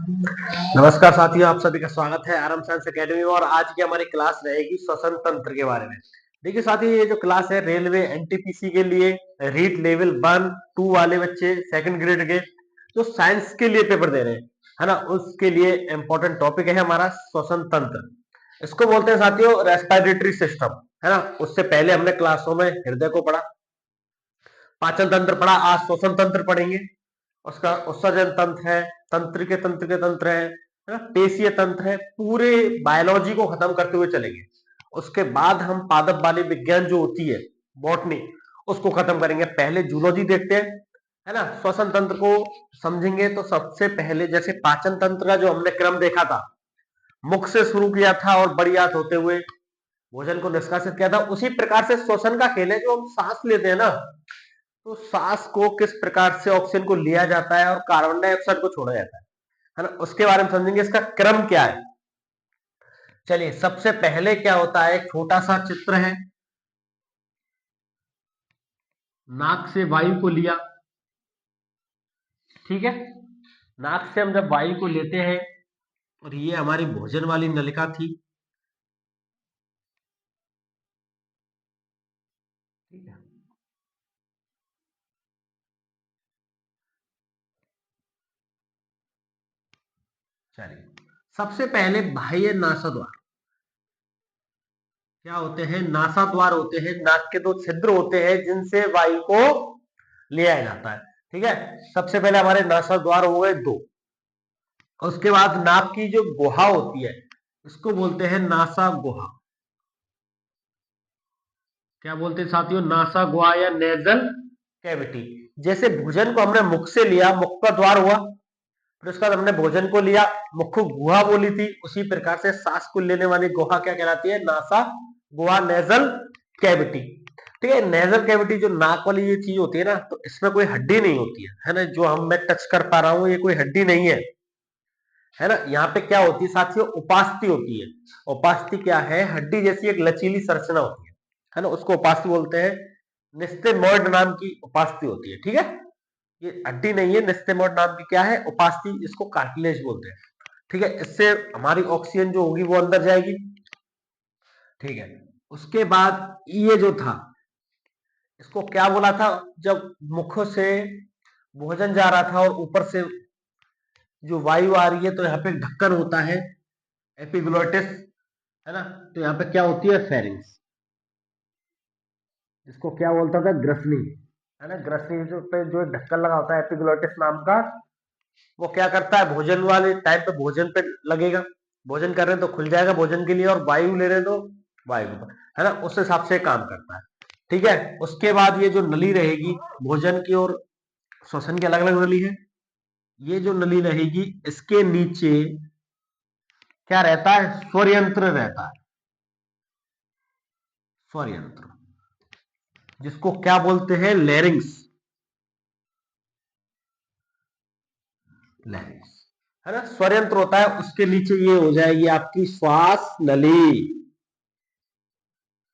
नमस्कार साथियों, आप सभी का स्वागत है आरएम साइंस एकेडमी में। और आज की हमारी क्लास रहेगी श्वसन तंत्र के बारे में। देखिए साथियों, ये जो क्लास है रेलवे एनटीपीसी के लिए रीट लेवल 1 2 वाले बच्चे सेकंड ग्रेड के जो साइंस के लिए पेपर दे रहे हैं, है ना, उसके लिए इंपॉर्टेंट टॉपिक है हमारा श्वसन तंत्र। इसको बोलते हैं साथियों रेस्पिरेटरी सिस्टम, है ना। उससे पहले हमने क्लासों में हृदय को पढ़ा, पाचन तंत्र पढ़ा, आज श्वसन तंत्र पढ़ेंगे। उसका उत्सर्जन तंत्र है, तंत्र है ना, पेशीय तंत्र है, पूरे बायोलॉजी को खत्म करते हुए चलेंगे। उसके बाद हम पादप वाली विज्ञान जो होती है बॉटनी, उसको खत्म करेंगे। पहले जूलॉजी देखते हैं, है ना। श्वसन तंत्र को समझेंगे तो सबसे पहले जैसे पाचन तंत्र का जो हमने क्रम देखा था, मुख से शुरू किया था और बड़ियात होते हुए भोजन को निष्कासित किया था, उसी प्रकार से श्वसन का खेल है। जो हम सांस लेते हैं ना, तो सांस को किस प्रकार से ऑक्सीजन को लिया जाता है और कार्बन डाइऑक्साइड को छोड़ा जाता है ना, उसके बारे में समझेंगे। इसका क्रम क्या है, चलिए। सबसे पहले क्या होता है, एक छोटा सा चित्र है। नाक से वायु को लिया, ठीक है। नाक से हम जब वायु को लेते हैं, और ये हमारी भोजन वाली नलिका थी, ठीक है। चलिए, सबसे पहले बाह्य नासाद्वार क्या होते हैं, नासाद्वार होते हैं। नाक के दो छिद्र होते हैं जिनसे वायु को लिया जाता है, ठीक है। सबसे पहले हमारे नासाद्वार हो गए दो। उसके बाद नाक की जो गुहा होती है, इसको बोलते हैं नासा गुहा। क्या बोलते हैं साथियों, नासा गुहा या नेजल कैविटी। जैसे भोजन को हमने मुख से लिया, मुख का द्वार हुआ, फिर उसके बाद हमने भोजन को लिया, मुख को गुहा बोली थी। उसी प्रकार से सांस को लेने वाली गुहा क्या कहलाती है, नासा गुहा, नेजल कैविटी, ठीक है। नेजल कैविटी जो नाक वाली ये चीज होती है ना, तो इसमें कोई हड्डी नहीं होती है ना। जो हम मैं टच कर पा रहा हूं, ये कोई हड्डी नहीं है ना। यहाँ पे क्या होती है साथियों, उपास्थि होती है। उपास्थि क्या है, हड्डी जैसी एक लचीली संरचना होती है ना, उसको उपास्थि बोलते हैं। निस्तेमॉइड नाम की उपास्थि होती है, ठीक है। ये हड्डी नहीं है, निस्तेमॉइड नाम की क्या है, उपास्थि, इसको कार्टिलेज बोलते हैं, ठीक है। इससे हमारी ऑक्सीजन जो होगी वो अंदर जाएगी, ठीक है। उसके बाद ये जो था, इसको क्या बोला था, जब मुख से भोजन जा रहा था और ऊपर से जो वायु आ रही है, तो यहाँ पे ढक्कन होता है, एपिग्लोटिस, है ना। तो यहाँ पे क्या होती है, फेरिंग्स, इसको क्या बोलता था, ग्रसनी, है ना। ग्रसनी जो पे जो एक ढक्कन लगा होता है एपिग्लोटिस नाम का, वो क्या करता है, भोजन वाले टाइम पे भोजन पे लगेगा। भोजन कर रहे हैं तो खुल जाएगा भोजन के लिए, और वायु ले रहे हैं तो वायु, है ना, उस हिसाब से काम करता है, ठीक है। उसके बाद ये जो नली रहेगी, भोजन की और श्वसन की अलग अलग नली है। ये जो नली रहेगी, इसके नीचे क्या रहता है, स्वर यंत्र रहता है। स्वर यंत्र, जिसको क्या बोलते हैं, लैरिंग्स, लैरिंग्स, है ना। स्वर यंत्र होता है, उसके नीचे ये हो जाएगी आपकी श्वास नली,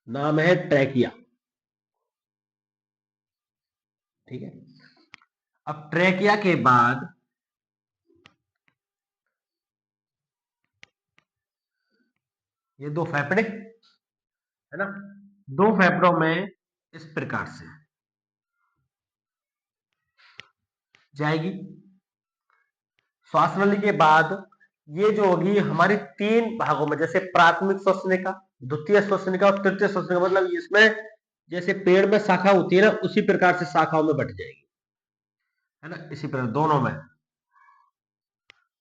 नाम है ट्रैकिया, ठीक है। अब ट्रैकिया के बाद ये दो फेफड़े, है ना। दो फेफड़ों में इस प्रकार से जाएगी श्वास नली के बाद। ये जो होगी हमारी तीन भागों में, जैसे प्राथमिक श्वसनिका, द्वितीय श्वसनिका और तृतीय श्वसनिका, मतलब इसमें जैसे पेड़ में शाखा होती है ना, उसी प्रकार से शाखाओं में बट जाएगी, है ना, इसी प्रकार दोनों में,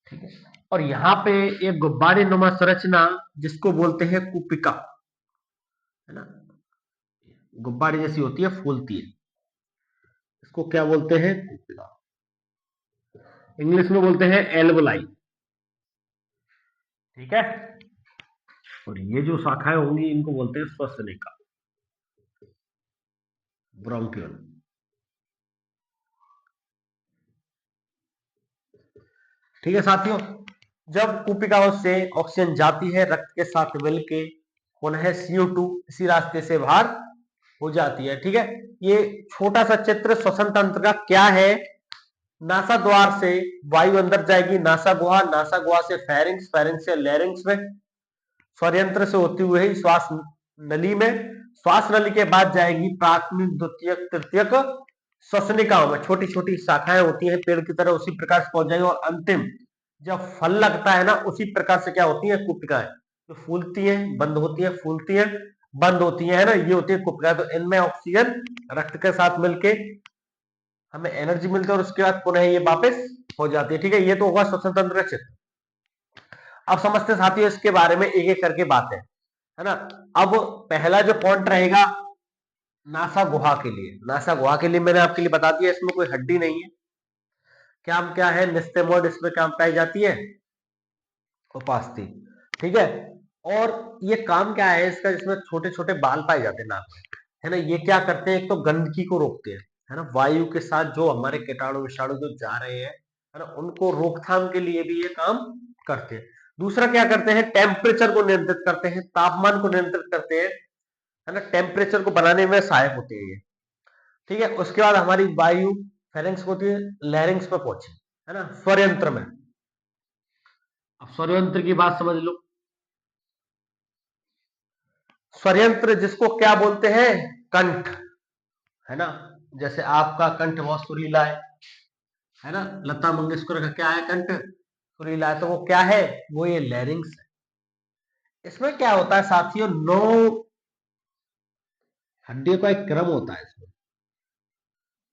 ठीक है। और यहाँ पे एक गुब्बारे नुमा संरचना, जिसको बोलते हैं कुपिका, है ना, गुब्बारे जैसी होती है, फूलती है, इसको क्या बोलते हैं, कुपिका। इंग्लिश में बोलते हैं एल्वोलाई, ठीक है। और ये जो शाखाएं होंगी, इनको बोलते हैं श्वसनिका, ब्रोंकियल, ठीक है साथियों। जब कुपिकाओं से ऑक्सीजन जाती है, रक्त के साथ मिलके पुनः CO2 इसी रास्ते से बाहर हो जाती है, ठीक है। ये छोटा सा चित्र श्वसन तंत्र का क्या है, नासा द्वार से वायु अंदर जाएगी, नासा गुहा, नासा गुहा से फेरिंग्स, फेरिंग्स से लैरिंग्स में, स्वरयंत्र से होती हुई श्वास नली में, श्वास नली के बाद जाएगी प्राथमिक, द्वितीयक, तृतीयक श्वसनिकाओं में, छोटी छोटी शाखाएं होती हैं पेड़ की तरह, उसी प्रकार से पहुंच जाएंगे। और अंतिम जब फल लगता है ना, उसी प्रकार से क्या होती है, कुपिकाएं, जो फूलती हैं, बंद होती है, फूलती है, बंद होती है ना, ये होती है कुपिकाएं। तो इनमें ऑक्सीजन रक्त के साथ मिलके हमें एनर्जी मिलती है और उसके बाद पुनः ये वापस हो जाती है। ठीक है, ये तो होगा श्वसन तंत्र का चित्र। अब समझते साथियों इसके बारे में एक एक करके बातें, है ना। अब पहला जो पॉइंट रहेगा नासा गुहा के लिए, नासा गुहा के लिए मैंने आपके लिए बता दिया, इसमें कोई हड्डी नहीं है। काम क्या है, निस्तेमोइड इसमें काम पाई जाती है, उपास्थि। ठीक है, और ये काम क्या है इसका, जिसमें छोटे छोटे बाल पाए जाते हैं नाक में, है ना। ये क्या करते हैं, एक तो गंदगी को रोकते हैं, है ना, वायु के साथ जो हमारे कीटाणु विषाणु जो जा रहे हैं, है ना, उनको रोकथाम के लिए भी ये काम करते हैं। दूसरा क्या करते हैं, टेम्परेचर को नियंत्रित करते हैं, तापमान को नियंत्रित करते हैं, है ना, टेम्परेचर को बनाने में सहायक होते हैं ये। ठीक है, उसके बाद हमारी वायु फेरेंक्स होती है, लैरिंग्स पे पहुंची, है ना, स्वर यंत्र में। अब स्वर यंत्र की बात समझ लो। स्वर यंत्र जिसको क्या बोलते हैं, कंठ, है ना। जैसे आपका कंठ बहुत सुरीला है ना, लता मंगेशकर का क्या है, कंठ सुरीला है, तो वो क्या है, वो ये लैरिंग्स है। इसमें क्या होता है साथियों, 9 हड्डियों का एक क्रम होता है इसमें।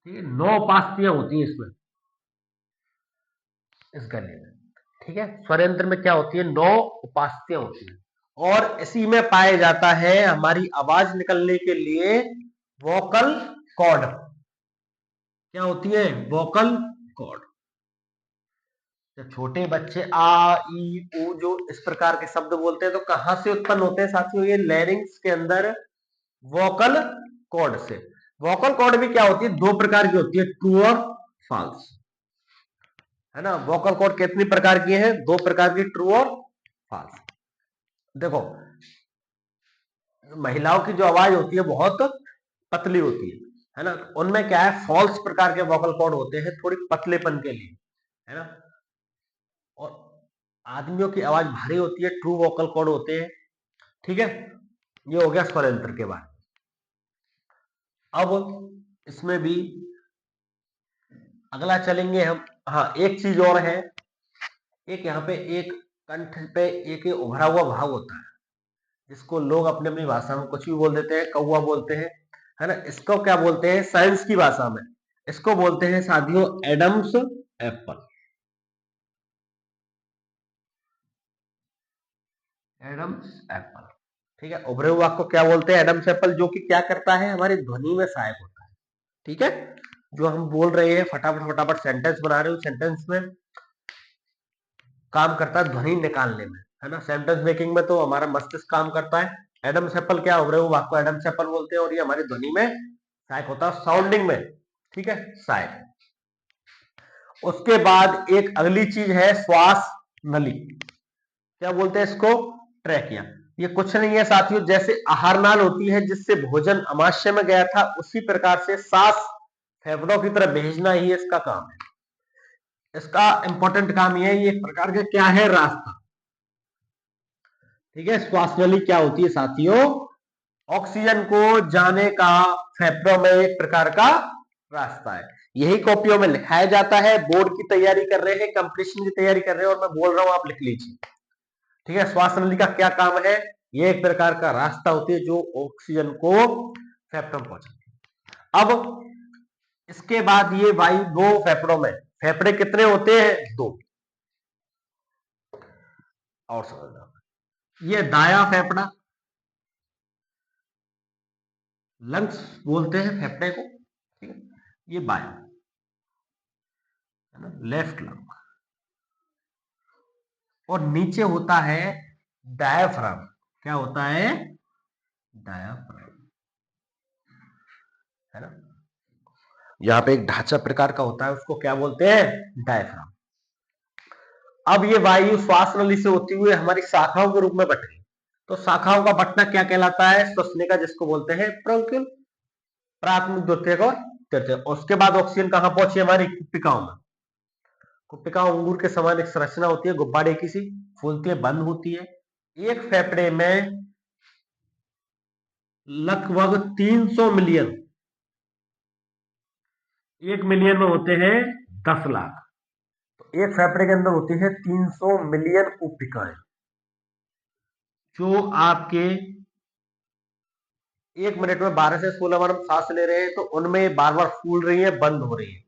ठीक है, 9 पास्तियां होती हैं इसमें, इस गले में। ठीक है, स्वर यंत्र में क्या होती है, 9 उपास्तियां होती हैं, और इसी में पाया जाता है हमारी आवाज निकलने के लिए वोकल कॉर्ड। क्या होती है, वोकल कॉर्ड। जब छोटे बच्चे आ ई ऊ जो इस प्रकार के शब्द बोलते हैं, तो कहां से उत्पन्न होते हैं साथियों, ये लैरिंग्स के अंदर वोकल कॉर्ड से। वोकल कॉर्ड भी क्या होती है, 2 प्रकार की होती है, ट्रू और फॉल्स, है ना। वोकल कॉर्ड कितनी प्रकार की है, 2 प्रकार की, ट्रू और फॉल्स। देखो, महिलाओं की जो आवाज होती है बहुत पतली होती है ना, उनमें क्या है, फॉल्स प्रकार के वोकल कॉर्ड होते हैं, थोड़ी पतलेपन के लिए, है ना। और आदमियों की आवाज भारी होती है, ट्रू वोकल कॉर्ड होते हैं। ठीक है, ये हो गया स्वर यंत्र के बारे में। अब इसमें भी अगला चलेंगे हम। हाँ, एक चीज और है, एक यहाँ पे एक कंठ पे एक उभरा हुआ भाव होता है, जिसको लोग अपनी अपनी भाषा में कुछ भी बोल देते हैं, कौवा बोलते हैं, है ना। इसको क्या बोलते हैं, साइंस की भाषा में इसको बोलते हैं साथियों एडम्स एप्पल, एडम्स एप्पल। ठीक है, उभरे हुआ को क्या बोलते हैं, एडम्स एप्पल, जो कि क्या करता है, हमारी ध्वनि में सहायक होता है। ठीक है, जो हम बोल रहे हैं फटाफट फटाफट सेंटेंस बना रहे हो, सेंटेंस में काम करता है ध्वनि निकालने में, है ना। सेंटेंस मेकिंग में तो हमारा मस्तिष्क काम करता है। एडम्स एप्पल क्या, उभरे हुए वाक्य को एडम्स एप्पल बोलते हैं, और ये हमारी ध्वनि में सहायक होता है, साउंडिंग में। ठीक है, सहायक। उसके बाद एक अगली चीज है श्वास नली, क्या बोलते हैं इसको, ट्रैकिया। ये कुछ नहीं है साथियों, जैसे आहार नाल होती है जिससे भोजन अमाशय में गया था, उसी प्रकार से सांस फेफड़ों की तरफ भेजना ही इसका काम है। इसका इंपॉर्टेंट काम ये है, ये एक प्रकार का क्या है, रास्ता। ठीक है, श्वास नली क्या होती है साथियों, ऑक्सीजन को जाने का फेफड़ों में एक प्रकार का रास्ता है। यही कॉपियों में लिखाया जाता है, बोर्ड की तैयारी कर रहे हैं, कंपटीशन की तैयारी कर रहे हैं, और मैं बोल रहा हूं आप लिख लीजिए। ठीक है, श्वास नली का क्या काम है, ये एक प्रकार का रास्ता होती है जो ऑक्सीजन को फेफड़ों में पहुंचाती है। अब इसके बाद ये वायु 2 फेफड़ों में, फेफड़े कितने होते हैं, 2, और समझना, ये दाया फेफड़ा, लंग्स बोलते हैं फेफड़े को, ठीक है, ये बाया, है ना, लेफ्ट लंग। और नीचे होता है डायाफ्राम, क्या होता है, डायाफ्राम, है ना। यहां पे एक ढांचा प्रकार का होता है, उसको क्या बोलते हैं, डायफ्राम। अब ये वायु श्वास नली से होती हुई हमारी शाखाओं के रूप में बट गई, तो शाखाओं का बटना क्या कहलाता है, श्वसनिका, जिसको बोलते हैं ब्रोंक्यूल, प्राथमिक, द्वितीयक और तृतीयक। उसके बाद ऑक्सीजन कहां पहुंची, हमारी कुपिकाओं में, कुपिका अंगूर के समान एक संरचना होती है, गुब्बारे की सी, फूलती है, बंद होती है। एक फेफड़े में लगभग 300 मिलियन, 1 मिलियन में होते हैं 10 लाख। तो एक फेफड़े के अंदर होती है 300 मिलियन कुपिकाएं, जो आपके 1 मिनट में 12 से 16 बार हम सांस ले रहे हैं, तो उनमें बार बार फूल रही है, बंद हो रही है।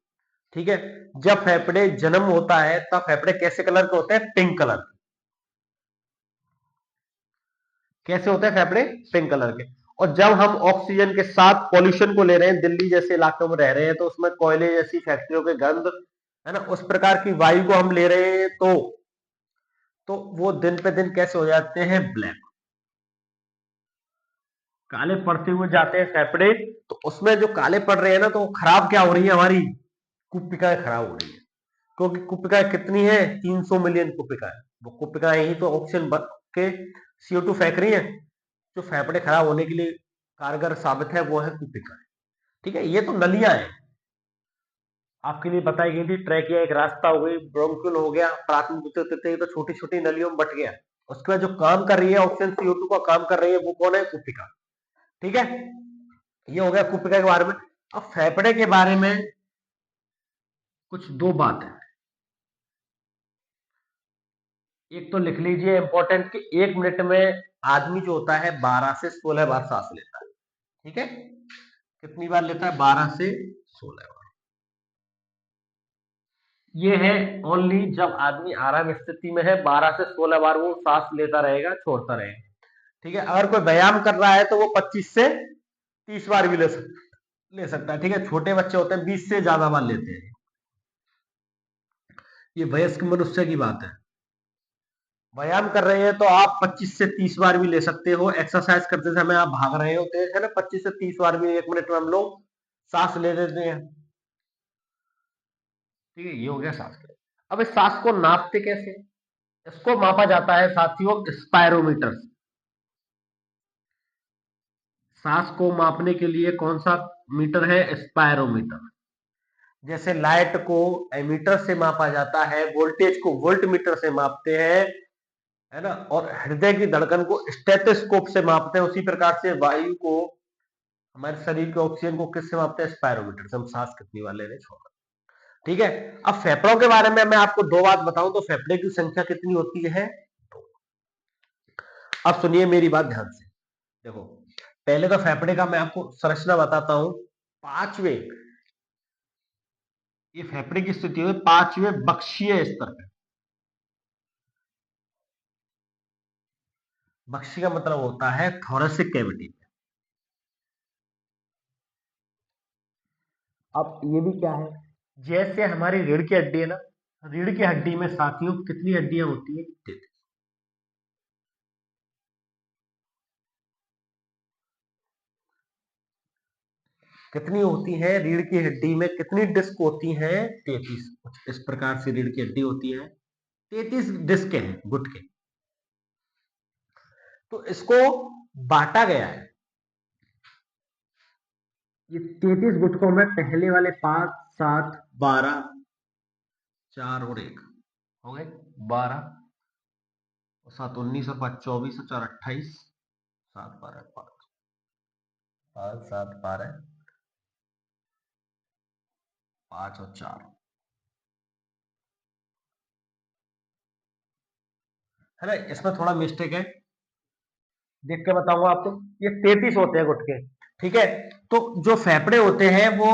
ठीक है। जब फेफड़े जन्म होता है तब फेफड़े कैसे कलर के होते हैं? पिंक कलर के। कैसे होते हैं फेफड़े? पिंक कलर के। और जब हम ऑक्सीजन के साथ पॉल्यूशन को ले रहे हैं, दिल्ली जैसे इलाकों में रह रहे हैं, तो उसमें कोयले जैसी फैक्ट्रियों के गंध, है ना, उस प्रकार की वायु को हम ले रहे हैं, तो वो दिन पे दिन कैसे हो जाते हैं? ब्लैक, काले पड़ते हुए जाते हैं फेफड़े। तो उसमें जो काले पड़ रहे हैं ना, तो वो खराब क्या हो रही है? हमारी कुपिकाएं खराब हो रही है। क्योंकि कुपिकाएं कितनी है? 300 मिलियन कुपिकाएं। वो कुपिकाएं ही तो ऑक्सीजन के CO2 फेंक रही है। जो फेफड़े खराब होने के लिए कारगर साबित है, वो है कुपिकाएं। ठीक है। ये तो नलियां हैं, आपके लिए बताई गई थी। ट्रैकिया एक रास्ता हो गई, ब्रोंक्यूल हो गया, प्राथमिक द्वितीय तृतीय, तो छोटी छोटी नलियों में बट गया। उसके बाद जो काम कर रही है ऑक्सीजन CO2 का काम कर रही है, वो कौन है? कुपिका। ठीक है। ये हो गया कुपिका के बारे में। अब फेफड़े के बारे में कुछ दो बात है। एक तो लिख लीजिए इंपॉर्टेंट, कि 1 मिनट में आदमी जो होता है 12 से 16 बार सांस लेता है। ठीक है। कितनी बार लेता है? 12 से 16 बार। ये है ओनली जब आदमी आराम स्थिति में है, 12 से 16 बार वो सांस लेता रहेगा, छोड़ता रहेगा। ठीक है। अगर कोई व्यायाम कर रहा है तो वो 25 से 30 बार भी ले सकता है। ठीक है। छोटे बच्चे होते हैं 20 से ज्यादा बार लेते हैं। ये वयस्क मनुष्य की बात है। व्यायाम कर रहे हैं तो आप 25 से 30 बार भी ले सकते हो। एक्सरसाइज करते समय आप भाग रहे होते हैं ना, 25 से 30 बार भी 1 मिनट में हम लोग सांस ले लेते हैं। ठीक है। ये हो गया सांस के। अब इस सांस को नापते कैसे? इसको मापा जाता है साथियों स्पायरोमीटर। सांस को मापने के लिए कौन सा मीटर है? स्पायरोमीटर। जैसे लाइट को एमीटर से मापा जाता है, वोल्टेज को वोल्ट मीटर से मापते हैं, है ना, और हृदय की धड़कन को स्टेथोस्कोप से मापते हैं, उसी प्रकार से वायु को, हमारे शरीर के ऑक्सीजन को किससे मापते हैं? स्पायरोमीटर से। हम सांस कितनी बार ले रहे हैं, छोड़। ठीक है। अब फेफड़ों के बारे में मैं आपको दो बात बताऊं, तो फेफड़े की संख्या कितनी होती है? अब सुनिए मेरी बात ध्यान से। देखो, पहले तो फेफड़े का मैं आपको संरचना बताता हूं। पांचवे, ये फेफड़े की स्थिति है पांचवे बक्षीय स्तर पे। बक्षीय का मतलब होता है थोरेसिक कैविटी। अब ये भी क्या है? जैसे हमारी रीढ़ की हड्डी है ना, रीढ़ की हड्डी में साथियों कितनी हड्डियां होती है? 33। कितनी होती है रीढ़ की हड्डी में? कितनी डिस्क होती हैं? 33। इस प्रकार से रीढ़ की हड्डी होती है, 33 डिस्क हैं गुट के। तो इसको बांटा गया है। ये 33 गुटकों में पहले वाले 5, 7, 12, 4 और 1 हो गए 12, 7 19 और 5 24 और 4 28, 7 12 5 5 7 12, 5 और 4, है ना। इसमें थोड़ा मिस्टेक है, देख के बताऊंगा आपको। ये 33 होते हैं गुटके। ठीक है। तो जो फेफड़े होते हैं वो,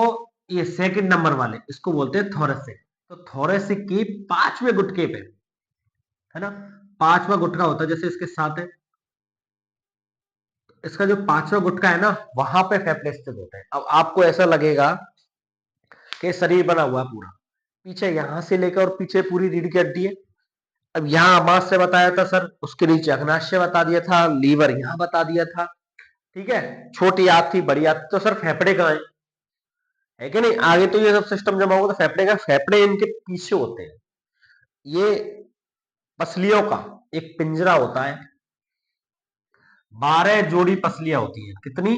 ये सेकंड नंबर वाले, इसको बोलते हैं थोरेसिक। तो थोरेसिक की पांचवें गुटके पे, है ना, पांचवा गुटका होता है, जैसे इसके साथ है, इसका जो पांचवा गुटका है ना, वहां पे फेफड़े स्थित होते हैं। अब आपको ऐसा लगेगा कि शरीर बना हुआ पूरा, पीछे यहां से लेकर और पीछे पूरी रीढ़ की हड्डी है। अब यहाँ अमाशय बताया था सर, उसके नीचे अग्नाशय बता दिया था, लीवर यहाँ बता दिया था। ठीक है। छोटी आंत थी, बड़ी आंत, तो सर फेफड़े कहाँ है कि नहीं? आगे तो ये सब सिस्टम जमा होगा, तो फेफड़े का, फेफड़े इनके पीछे होते हैं। ये पसलियों का एक पिंजरा होता है, 12 जोड़ी पसलियां होती हैं। कितनी?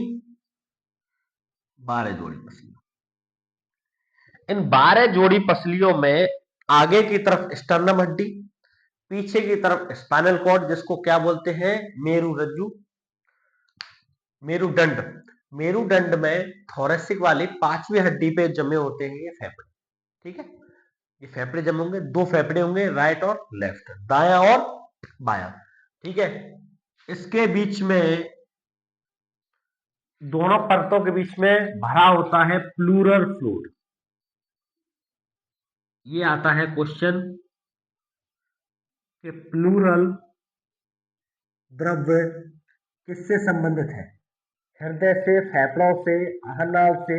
12 जोड़ी पसलियां। इन 12 जोड़ी पसलियों में आगे की तरफ स्टर्नम हड्डी, पीछे की तरफ स्पाइनल कॉर्ड, जिसको क्या बोलते हैं, मेरुरज्जु, मेरुदंड। मेरुदंड में थोरेसिक वाली पांचवी हड्डी पे जमे होते हैं ये फेफड़े। ठीक है, ये फेफड़े जमे होंगे, दो फेफड़े होंगे, राइट और लेफ्ट, दाया और बाया। ठीक है, इसके बीच में, दोनों परतों के बीच में भरा होता है प्लूरल फ्लूइड। ये आता है क्वेश्चन कि प्लूरल द्रव्य किससे संबंधित है, हृदय से, फेफड़ों से, आहारनाल से,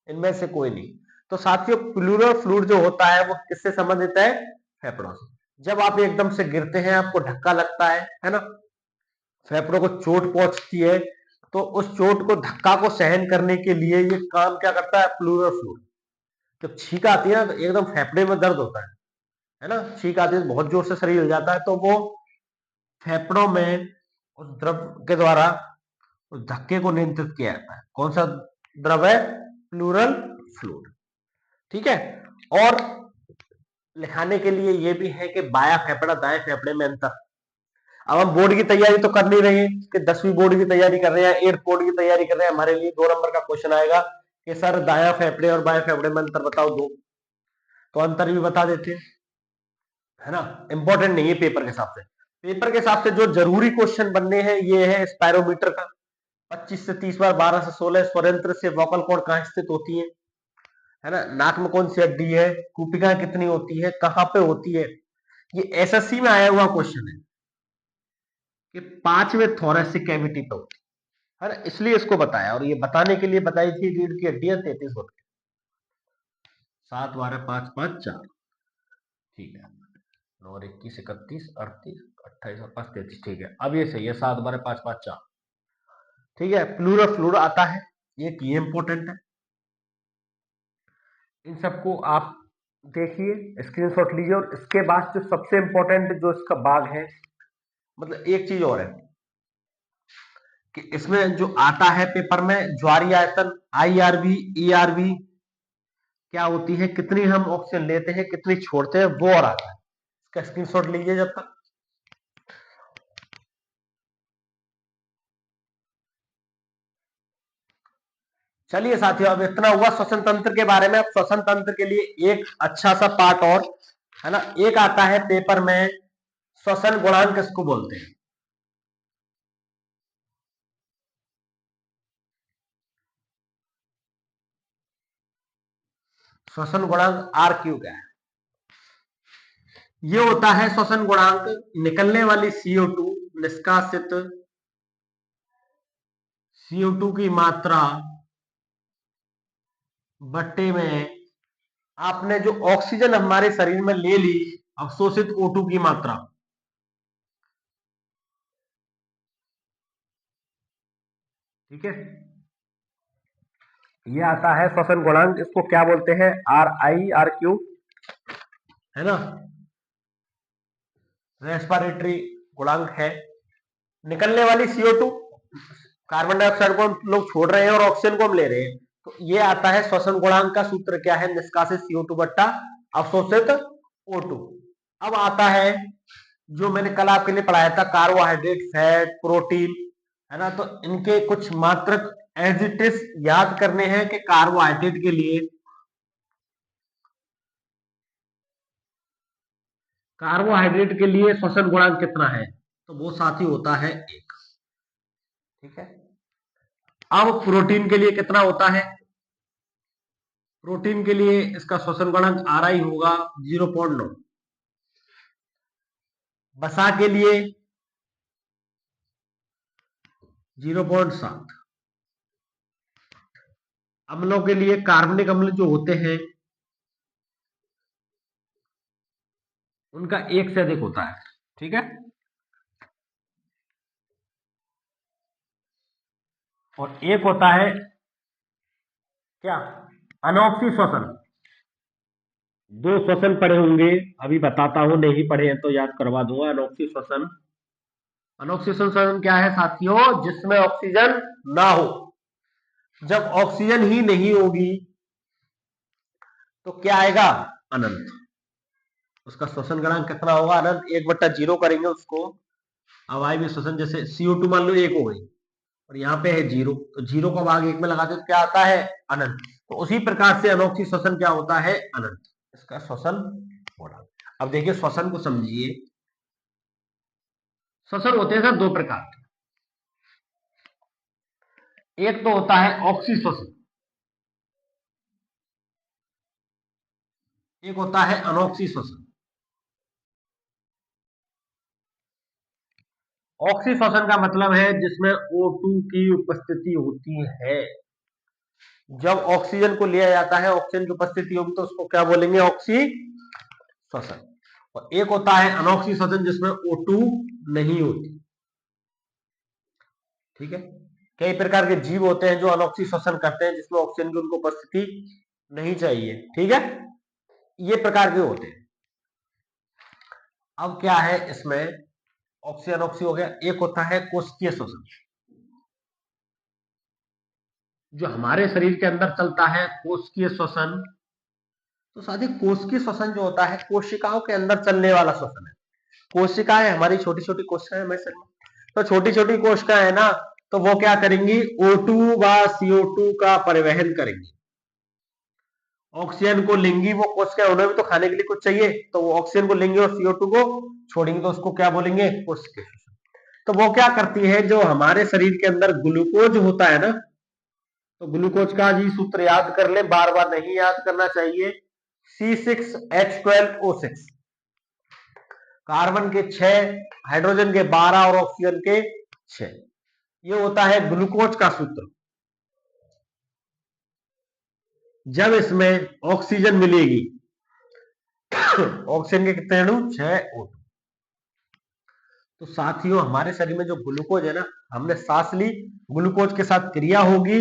इनमें से कोई नहीं। तो साथियों, प्लूरल फ्लूइड जो होता है वो किससे संबंधित है, फेफड़ों से। जब आप एकदम से गिरते हैं, आपको धक्का लगता है ना, फेफड़ों को चोट पहुंचती है, तो उस चोट को, धक्का को सहन करने के लिए ये काम क्या करता है, प्लूरल फ्लूइड। जब छींक आती है ना, तो एकदम फेफड़े में दर्द होता है ना, छींक आती है, बहुत जोर से शरीर हिल जाता है, तो वो फेफड़ों में उस द्रव के द्वारा उस धक्के को नियंत्रित किया जाता है। कौन सा द्रव है, प्लूरल फ्लूइड। ठीक है, और लिखाने के लिए ये भी है कि बाया फेफड़ा दाएं फेफड़े में अंतर। अब हम बोर्ड की तैयारी तो कर नहीं रहे कि 10वीं बोर्ड की तैयारी कर रहे हैं, 8th बोर्ड की तैयारी कर रहे हैं, हमारे लिए 2 नंबर का क्वेश्चन आएगा कि सर दाया फेफड़े और बाएं फेफड़े में अंतर बताओ दो, तो अंतर भी बता देते हैं, है ना। इंपॉर्टेंट नहीं है पेपर के हिसाब से। पेपर के हिसाब से जो जरूरी क्वेश्चन बनने हैं ये है स्पायरोमीटर का, 25 से 30 बार, 12 से 16, स्वरंत्र से वोकल कॉर्ड कहां स्थित होती है ना, नाक में कौन सी हड्डी है, कूपिका कितनी होती है, कहां पे होती है। ये एसएससी में आया हुआ क्वेश्चन है कि 5वें थोरेसिक कैविटी पे होती है ना, इसलिए इसको बताया, और ये बताने के लिए बताई थी रीढ़ की हड्डियां 33 होती, 7 12 5 5 4। ठीक है, 9 और 21 31 38 28 और 5 33। ठीक है, अब ये सही है, 7 12 5 5 4। ठीक है, प्लूरल फ्लूइड आता है, ये इंपॉर्टेंट है। इन सबको आप देखिए, स्क्रीनशॉट लीजिए, और इसके बाद जो सबसे इंपॉर्टेंट जो इसका भाग है, मतलब एक चीज और है कि इसमें जो आता है पेपर में, ज्वारीय आयतन, आईआरवी, ईआरवी क्या होती है, कितनी हम ऑक्सीजन लेते हैं, कितनी छोड़ते हैं, वो और आता है। इसका स्क्रीनशॉट लीजिए जब तक। चलिए साथियों, अब इतना हुआ श्वसन तंत्र के बारे में। अब श्वसन तंत्र के लिए एक अच्छा सा पार्ट और है ना, एक आता है पेपर में, श्वसन गुणांक किसको बोलते हैं। श्वसन गुणांक आर क्यू क्या है, ये होता है श्वसन गुणांक, निकलने वाली CO2, निष्कासित CO2 की मात्रा बट्टे में आपने जो ऑक्सीजन हमारे शरीर में ले ली, अवशोषित O2 की मात्रा। ठीक है, ये आता है श्वसन गुणांक, इसको क्या बोलते हैं, RI/RQ, है ना, रेस्पिरेटरी गुणांक है। निकलने वाली CO2, कार्बन डाइऑक्साइड को हम लोग छोड़ रहे हैं और ऑक्सीजन को हम ले रहे हैं, तो ये आता है श्वसन गुणांक का सूत्र क्या है, निष्कासित CO2 बट्टा अवशोषित O2। अब आता है जो मैंने कल आपके लिए पढ़ाया था, कार्बोहाइड्रेट, फैट, प्रोटीन, है ना, तो इनके कुछ मात्रक एज इट इज याद करने हैं कि कार्बोहाइड्रेट के लिए श्वसन गुणांक कितना है, तो वो साथी होता है 1। ठीक है, अब प्रोटीन के लिए कितना होता है, प्रोटीन के लिए इसका श्वसन गुणांक RI होगा 0.9। वसा के लिए 0.7। अम्लों के लिए, कार्बनिक अम्ल जो होते हैं उनका 1 से अधिक होता है। ठीक है, और एक होता है क्या, अनॉक्सी श्वसन। दो श्वसन पढ़े होंगे, अभी बताता हूं, नहीं पढ़े हैं तो याद करवा दूंगा। अनॉक्सी श्वसन, अनॉक्सी श्वसन क्या है साथियों, जिसमें ऑक्सीजन ना हो। जब ऑक्सीजन ही नहीं होगी तो क्या आएगा, अनंत। उसका श्वसन गुणांक कितना होगा? अनंत। 1/0 करेंगे उसको, अवायवीय श्वसन, जैसे CO2 मान लो 1 हो गई और यहाँ पे है 0, तो 0 को भाग 1 में लगाते तो क्या आता है? अनंत। तो उसी प्रकार से अनोक्सी श्वसन क्या होता है? अनंत। इसका श्वसन गुणांक। अब देखिए श्वसन को समझिए। श्वसन होते हैं सर दो प्रकार के। एक तो होता है ऑक्सी श्वसन, एक होता है अनोक्सी श्वसन। ऑक्सी श्वसन का मतलब है जिसमें O2 की उपस्थिति होती है। जब ऑक्सीजन को लिया जाता है, ऑक्सीजन की उपस्थिति होगी तो उसको क्या बोलेंगे? ऑक्सी श्वसन। और एक होता है अनोक्सी श्वसन जिसमें O2 नहीं होती। ठीक है, कई प्रकार के जीव होते हैं जो अनोक्सी श्वसन करते हैं जिसमें ऑक्सीजन की उनको उपस्थिति नहीं चाहिए। ठीक है, ये प्रकार के होते हैं। अब क्या है इसमें? ऑक्सी अनोक्सी हो गया। एक होता है कोशिकीय श्वसन, जो हमारे शरीर के अंदर चलता है, कोशिकीय श्वसन। तो साथी कोशिकीय श्वसन जो होता है कोशिकाओं के अंदर चलने वाला श्वसन है। कोशिकाएं हमारी छोटी छोटी कोशिकाएं हमारे शरीर में, तो छोटी छोटी कोशिकाएं है ना, तो वो क्या करेंगी? O2 व CO2 का परिवहन करेंगी, ऑक्सीजन को लेंगी। वो कोशिकाएं, उन्हें भी तो खाने के लिए कुछ चाहिए, तो वो ऑक्सीजन को लेंगे और CO2 को छोड़ेंगे, तो उसको क्या बोलेंगे? कोशिकीय श्वसन। तो वो क्या करती है? जो हमारे शरीर के अंदर ग्लूकोज होता है ना, तो ग्लूकोज का जी सूत्र याद कर ले, बार बार नहीं याद करना चाहिए। C6H12O6, कार्बन के 6, हाइड्रोजन के 12 और ऑक्सीजन के 6। ये होता है ग्लूकोज का सूत्र। जब इसमें ऑक्सीजन मिलेगी, ऑक्सीजन के कितने अणु? 6 O2। तो साथियों हमारे शरीर में जो ग्लूकोज है ना, हमने सांस ली, ग्लूकोज के साथ क्रिया होगी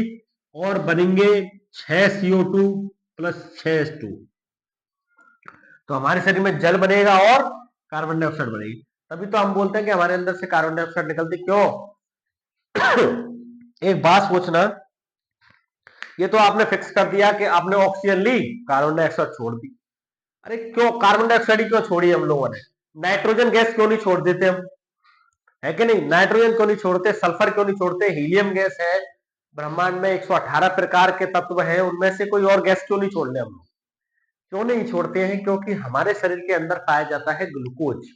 और बनेंगे 6 CO2 प्लस 6 H2। तो हमारे शरीर में जल बनेगा और कार्बन डाइऑक्साइड बनेगी। तभी तो हम बोलते हैं कि हमारे अंदर से कार्बन डाइऑक्साइड निकलती क्यों? एक बात सोचना, ये तो आपने फिक्स कर दिया कि आपने ऑक्सीजन ली, कार्बन डाइऑक्साइड छोड़ दी। अरे क्यों कार्बन डाइऑक्साइड क्यों छोड़ी हम लोगों ने? नाइट्रोजन गैस क्यों नहीं छोड़ देते हम? है कि नहीं? नाइट्रोजन क्यों नहीं छोड़ते? सल्फर क्यों नहीं छोड़ते? हीलियम गैस है, ब्रह्मांड में 118 प्रकार के तत्व हैं, उनमें से कोई और गैस क्यों नहीं छोड़ ले हम लोग? क्यों नहीं छोड़ते हैं? क्योंकि हमारे शरीर के अंदर पाया जाता है ग्लूकोज,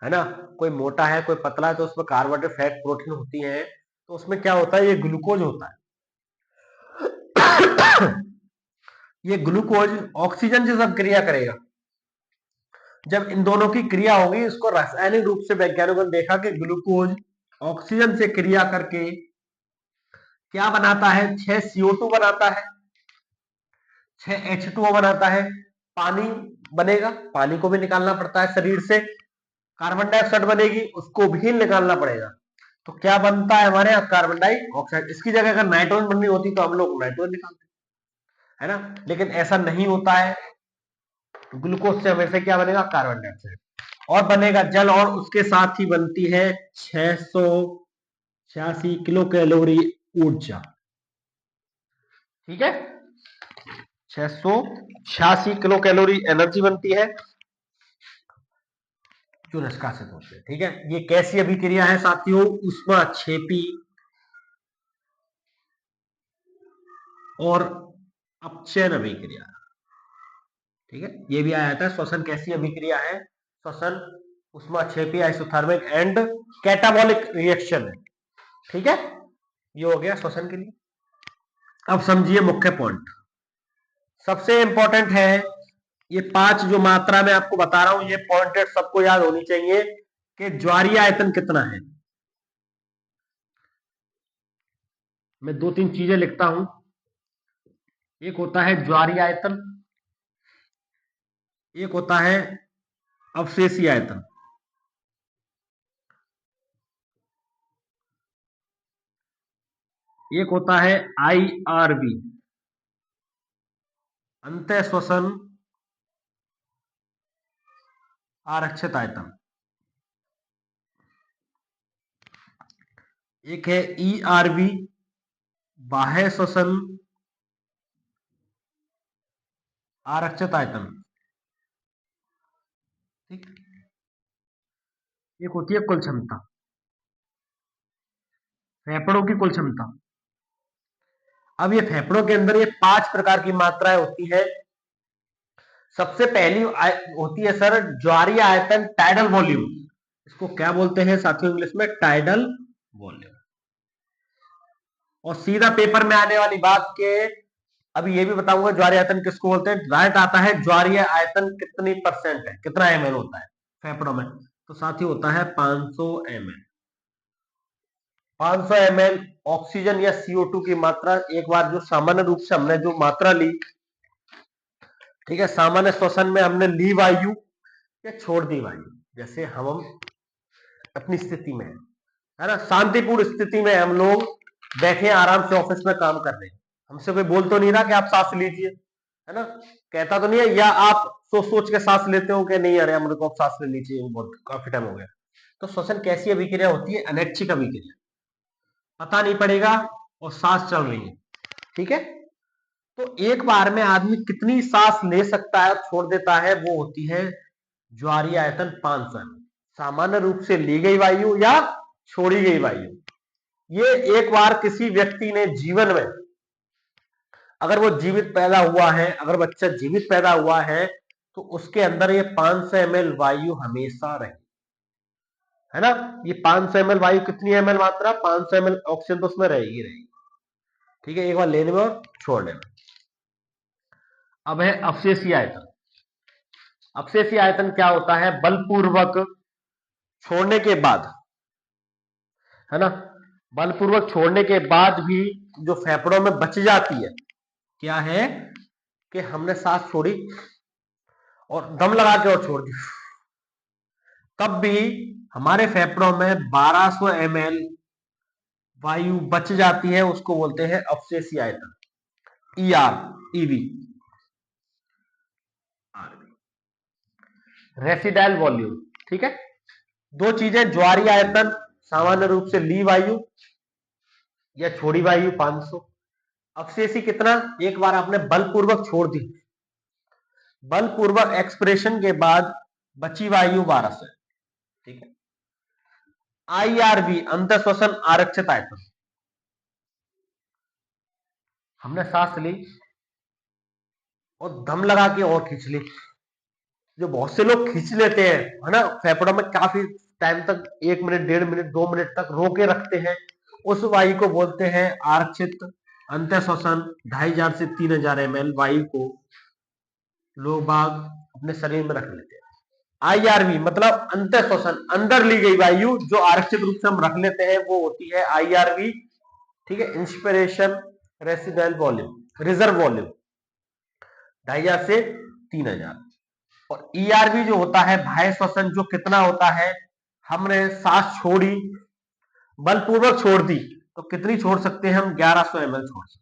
है ना। कोई मोटा है, कोई पतला है, तो उसमें कार्बोहाइड्रेट, फैट, प्रोटीन होती है, तो उसमें क्या होता है? ये ग्लूकोज होता है। ये ग्लूकोज ऑक्सीजन से सब क्रिया करेगा। जब इन दोनों की क्रिया होगी, इसको रासायनिक रूप से वैज्ञानिकों ने देखा कि ग्लूकोज ऑक्सीजन से क्रिया करके क्या बनाता है? 6 CO2 बनाता है, 6 H2O बनाता है, पानी बनेगा, पानी को भी निकालना पड़ता है शरीर से, कार्बन डाइऑक्साइड बनेगी, उसको भी निकालना पड़ेगा। तो क्या बनता है हमारे यहाँ? Carbon dioxide. इसकी जगह अगर नाइट्रोजन बननी होती तो हम लोग नाइट्रोजन निकालते, है ना, लेकिन ऐसा नहीं होता है। ग्लूकोज से हमेशा क्या बनेगा? Carbon dioxide. और बनेगा जल, और उसके साथ ही बनती है 686 किलो कैलोरी ऊर्जा। ठीक है, 686 किलो कैलोरी एनर्जी बनती है जो निष्कासित होती है। ठीक है, ये कैसी अभिक्रिया है साथियों? ऊष्माक्षेपी और अपचयन अभिक्रिया। ठीक है, ये भी आया था। श्वसन कैसी अभिक्रिया है? श्वसन ऊष्माक्षेपी, आइसोथर्मिक एंड कैटाबॉलिक रिएक्शन है। ठीक है, ये हो गया श्वसन के लिए। अब समझिए मुख्य पॉइंट, सबसे इंपॉर्टेंट है ये 5 जो मात्रा में आपको बता रहा हूं, ये पॉइंटेड सबको याद होनी चाहिए कि ज्वारीय आयतन कितना है। मैं 2-3 चीजें लिखता हूं। एक होता है ज्वारीय आयतन, एक होता है अवशेषीय आयतन, एक होता है IRB, अंतः श्वसन आरक्षित आयतन, एक है ERB, बाह्य श्वसन आरक्षित आयतन, ठीक, एक होती है कुल क्षमता, फेफड़ों की कुल क्षमता। अब ये फेफड़ों के अंदर ये 5 प्रकार की मात्राएं होती है। सबसे पहली होती है सर ज्वारीय आयतन, टाइडल वॉल्यूम। इसको क्या बोलते हैं साथियों इंग्लिश में? Tidal volume. और सीधा पेपर में आने वाली बात के अभी ये भी बताऊंगा ज्वारीय आयतन किसको बोलते हैं। डायरेक्ट आता है ज्वारीय आयतन कितनी परसेंट है, कितना ml होता है फेफड़ों में, तो साथी होता है 500 ml। 500 ml ऑक्सीजन या CO2 की मात्रा। एक बार जो सामान्य रूप से हमने जो मात्रा ली, ठीक है, सामान्य श्वसन में हमने ली वायु या छोड़ दी वायु, जैसे हम अपनी स्थिति में है ना, शांतिपूर्ण स्थिति में हम लोग बैठे आराम से ऑफिस में काम कर रहे हैं, हमसे कोई बोल तो नहीं रहा कि आप सांस लीजिए, है ना, कहता तो नहीं है, या आप सोच सोच के सांस लेते हो कि नहीं अरे मेरे को अब सांस लेनी चाहिए, बहुत काफी टाइम हो गया। तो श्वसन कैसी अभिक्रिया होती है? अनैच्छिक अभिक्रिया, पता नहीं पड़ेगा और सांस चल रही है, ठीक है। तो एक बार में आदमी कितनी सांस ले सकता है, छोड़ देता है, वो होती है ज्वारीय आयतन 500 ml। सामान्य रूप से ली गई वायु या छोड़ी गई वायु। ये एक बार किसी व्यक्ति ने जीवन में, अगर वो जीवित पैदा हुआ है, अगर बच्चा जीवित पैदा हुआ है, तो उसके अंदर ये 500 ml वायु हमेशा रहे, है ना। ये 500 ml वायु कितनी ml मात्रा? 500 ml ऑक्सीजन तो उसमें रहेगी रहेगी, ठीक है, एक बार लेने में और छोड़ने में। अब है अवशेषीय आयतन। अवशेषीय आयतन क्या होता है? बलपूर्वक छोड़ने के बाद, है ना, बलपूर्वक छोड़ने के बाद भी जो फेफड़ों में बच जाती है, क्या है कि हमने सांस छोड़ी और दम लगा के और छोड़ दी, तब भी हमारे फेफड़ों में 1200 ml वायु बच जाती है, उसको बोलते हैं अवशेषीय आयतन, ईवी। रेसिडाइल वॉल्यूम, ठीक है। दो चीजें, ज्वारीय आयतन सामान्य रूप से ली वायु या छोड़ी वायु 500, अवशेषी कितना? एक बार आपने बलपूर्वक छोड़ दी, बलपूर्वक एक्सप्रेशन के बाद बची वायु 1200, ठीक है। आईआरवी, अंतर श्वसन आरक्षित आयतन, हमने सांस ली और दम लगा के और खींच ली, जो बहुत से लोग खींच लेते हैं, है ना, फेफड़ों में काफी टाइम तक, 1 मिनट 1.5 मिनट 2 मिनट तक रोके रखते हैं, उस वायु को बोलते हैं आरक्षित अंतर श्वसन। 2500 से 3000 ml वायु को लोग बाग अपने शरीर में रख लेते हैं। आईआरवी मतलब अंतर श्वसन, अंदर ली गई वायु जो आरक्षित रूप से हम रख लेते हैं, वो होती है आईआरवी, ठीक है। Inspiration residual volume, reserve volume 2500 से 3000। और ईआरवी जो होता है बाह्य श्वसन, जो कितना होता है, हमने सांस छोड़ी, बलपूर्वक छोड़ दी, तो कितनी छोड़ सकते हैं हम? 1100 ml छोड़ सकते,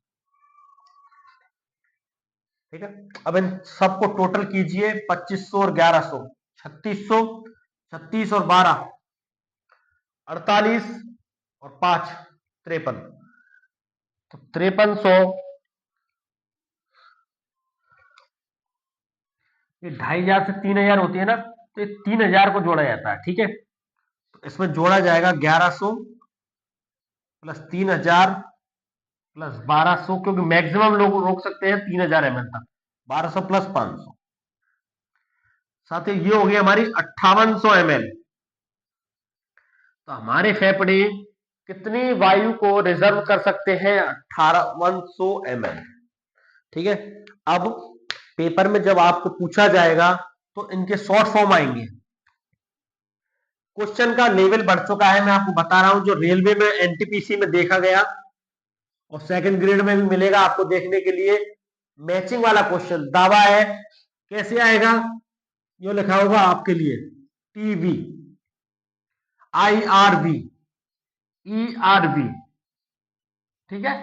ठीक है। अब इन सबको टोटल कीजिए, 2500 और 1100, 3600, 36 और 12, 48 और 5, 53, तो 5300, ये 2500 से 3000 होती है ना, तो 3000 को जोड़ा जाता है, ठीक है। तो इसमें जोड़ा जाएगा 1100 प्लस 3000 प्लस 1200, क्योंकि मैक्सिमम लोग रोक सकते हैं 3000 ml तक, 1200 प्लस 500, साथ ही ये हो गई हमारी 5800 ml। तो हमारे फेफड़े कितनी वायु को रिजर्व कर सकते हैं? 5800 ml, ठीक है। अब पेपर में जब आपको पूछा जाएगा तो इनके शॉर्ट फॉर्म आएंगे। क्वेश्चन का लेवल बढ़ चुका है, मैं आपको बता रहा हूं, जो रेलवे में एनटीपीसी में देखा गया और सेकंड ग्रेड में भी मिलेगा आपको देखने के लिए, मैचिंग वाला क्वेश्चन दावा है। कैसे आएगा? जो लिखा होगा आपके लिए टीवी, आईआरवी, ईआरवी, ठीक है,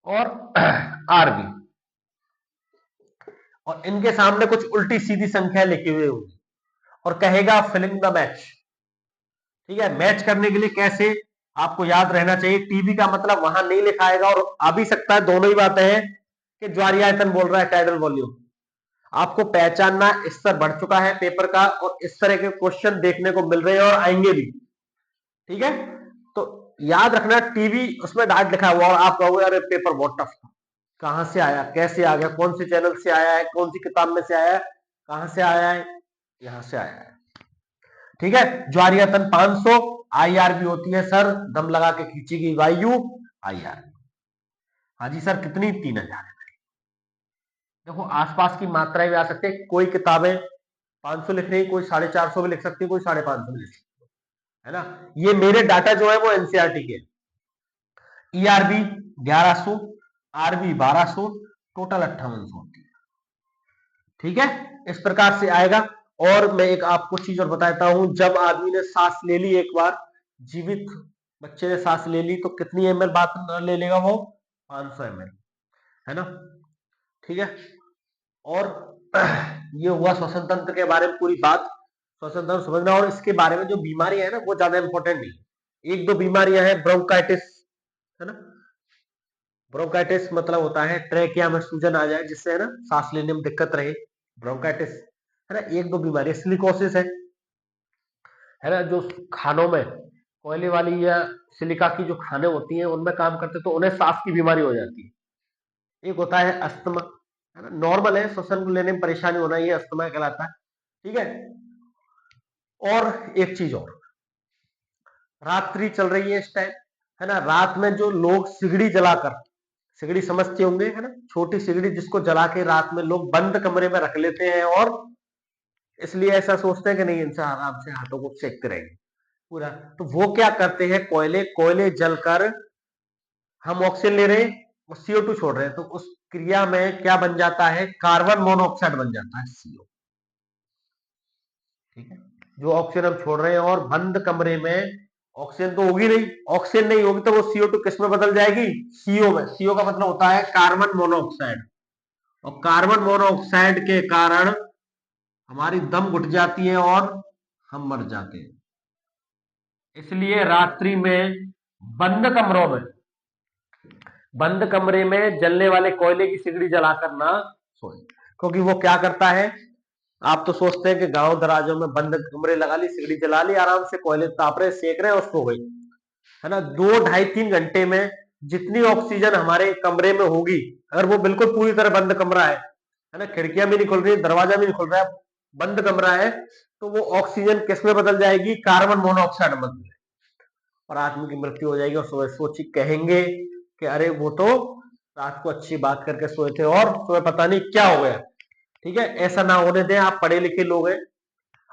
और आरवी, और इनके सामने कुछ उल्टी सीधी संख्या लिखी हुई होगी और कहेगा फिलिंग द मैच, ठीक है। मैच करने के लिए कैसे आपको याद रहना चाहिए, टीवी का मतलब वहां नहीं लिखाएगा और आ भी सकता है, दोनों ही बातें हैं कि ज्वारीय आयतन बोल रहा है, टाइडल वॉल्यूम। आपको पहचानना स्तर बढ़ चुका है पेपर का, और इस तरह के क्वेश्चन देखने को मिल रहे हैं और आएंगे भी। ठीक है, तो याद रखना टीवी उसमें डार्ट लिखा हुआ और आप कहोगे अरे पेपर बहुत टफ था, कहां से आया, कैसे आ गया, कौन से चैनल से आया है, कौन सी किताब में से आया है, कहां से आया है, यहां से आया है। ठीक है, ज्वारियातन 500 IRB होती है सर, दम लगा के खींचेगी वायु IR। हाँ जी सर, कितनी? 3000 है। देखो आसपास की मात्राएं भी आ सकती है, कोई किताबें 500 लिख रही, कोई 450 भी लिख सकती है, कोई 550 भी लिख सकती है ना। ये मेरे डाटा जो है वो एनसीईआरटी के। ERB 1100, RB 1200, total 5800। ठीक है, इस प्रकार से आएगा। और मैं एक आपको चीज और बताता हूं, जब आदमी ने सांस ले ली एक बार, जीवित बच्चे ने सांस ले ली, तो कितनी ml बात ले लेगा वो? 500 ml, है ना। ठीक है, और ये हुआ श्वसन तंत्र के बारे में पूरी बात। श्वसन तंत्र समझना, और इसके बारे में जो बीमारियां है ना वो ज्यादा इंपॉर्टेंट नहीं। एक दो बीमारियां हैं, ब्रोंकाइटिस, है ना। ब्रोंकाइटिस मतलब होता है ट्रेकिया में सूजन आ जाए, जिससे है ना सांस लेने में दिक्कत रहे, ब्रोंकाइटिस, है ना। एक दो बीमारी सिलिकोसिस है ना, जो खानों में कोयले वाली या सिलिका की जो खाने होती हैं उनमें काम करते तो उन्हें सांस की बीमारी हो जाती है। एक होता है अस्थमा, है ना, नॉर्मल है, श्वसन लेने में परेशानी होना, ये अस्थमा कहलाता है। ठीक है, और एक चीज और, रात्रि चल रही है इस टाइम, है ना, रात में जो लोग सिगड़ी जलाकर, सिगड़ी समझते होंगे, है ना, छोटी सिगड़ी जिसको जला के रात में लोग बंद कमरे में रख लेते हैं, और इसलिए ऐसा सोचते हैं कि नहीं इनसे आराम से हाथों को सेकते रहेंगे पूरा। तो वो क्या करते हैं, कोयले कोयले जलकर हम ऑक्सीजन ले रहे हैं, वो CO2 छोड़ रहे हैं, तो उस क्रिया में क्या बन जाता है, कार्बन मोनोऑक्साइड बन जाता है, CO। ठीक है, जो ऑक्सीजन हम छोड़ रहे हैं, और बंद कमरे में ऑक्सीजन तो होगी नहीं, ऑक्सीजन नहीं होगी तो वो CO2 किस में बदल जाएगी? CO में। CO का मतलब होता है कार्बन मोनोऑक्साइड, और कार्बन मोनोऑक्साइड के कारण हमारी दम घुट जाती है और हम मर जाते हैं। इसलिए रात्रि में बंद कमरों में, बंद कमरे में जलने वाले कोयले की सिगड़ी जलाकर ना सोए, क्योंकि वो क्या करता है, आप तो सोचते हैं कि गांव दराजों में बंद कमरे लगा ली, सिगड़ी जला ली, आराम से कोयले ताप रहे, सेक रहे, और सो गई, है ना। 2 ढाई 3 घंटे में जितनी ऑक्सीजन हमारे कमरे में होगी, अगर वो बिल्कुल पूरी तरह बंद कमरा है ना, खिड़कियां भी नहीं खुल रही, दरवाजा भी नहीं खुल रहा है, बंद कमरा है, तो वो ऑक्सीजन किस में बदल जाएगी? कार्बन मोनोऑक्साइड में बदल, और आदमी की मृत्यु हो जाएगी। और सोची कहेंगे कि अरे वो तो रात को अच्छी बात करके सोए थे और सुबह पता नहीं क्या हो गया। ठीक है, ऐसा ना होने दें, आप पढ़े लिखे लोग हैं,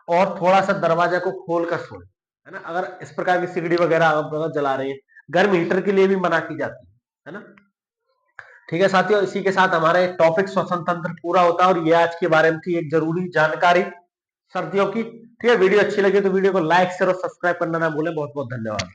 और थोड़ा सा दरवाजा को खोल कर सोए, है ना। अगर इस प्रकार की सिगड़ी वगैरह आप जला रहे हैं, गर्म हीटर के लिए भी मना की जाती है ना। ठीक है साथियों, इसी के साथ हमारा एक टॉपिक श्वसन तंत्र पूरा होता है, और ये आज के बारे में थी एक जरूरी जानकारी सर्दियों की। ठीक है, वीडियो अच्छी लगी तो वीडियो को लाइक शेयर और सब्सक्राइब करना ना भूलें। बहुत बहुत धन्यवाद।